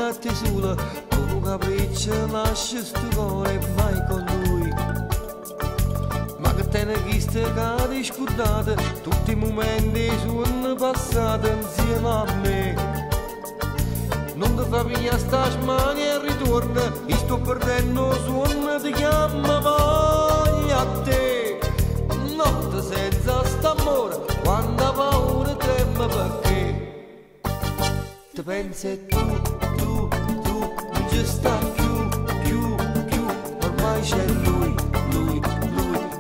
metti sola, con un capriccio lascia sto cuore mai con lui. Ma che te ne chiste che hai scordato, tutti i momenti sono passati insieme a me. Non ti fa pigliare sta smania e ritorna, io sto perdendo suono, ti chiama voglia a te. Notte senza st'amore, quando paura trema perché ti pensi tu, non ci sta più, ormai c'è lui,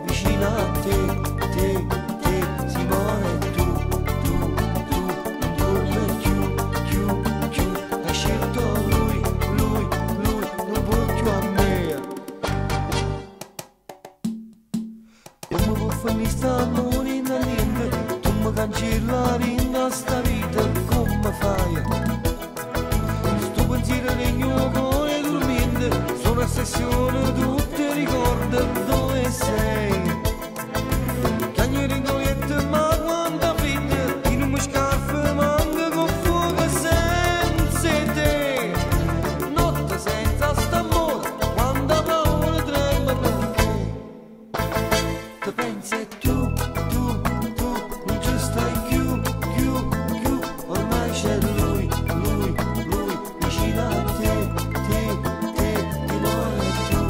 vicino a te, Simone, tu, non torni più, hai scelto lui, non vuoi più a me. Io mi può finire st'amore in niente, tu mi cancelli in sta vita, come fai? Sto pensiero nel mio cuore dormiente, sono a sessione, tutti ricorda dove sei. Cagnere in cogliette ma quanta fitta, in un scarpe manca con fuoco senza te. Notte senza st'amore, quando paura trema perché ti pensi tu, non ci stai più, ormai c'è lui, vicino a te, Timore, tu,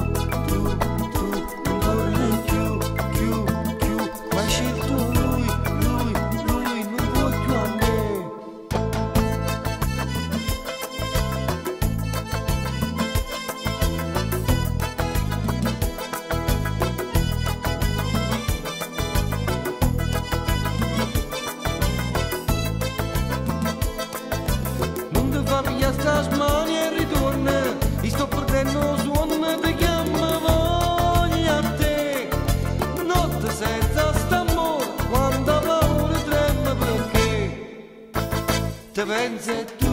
non torni più, hai scelto lui, non vuoi più a me. Non ti fa pigliare sta smania e ritorna, io sto perdendo suono, ti chiama voglia a te. Notte senza st'amore, quando paura trema perché ti pensi tu.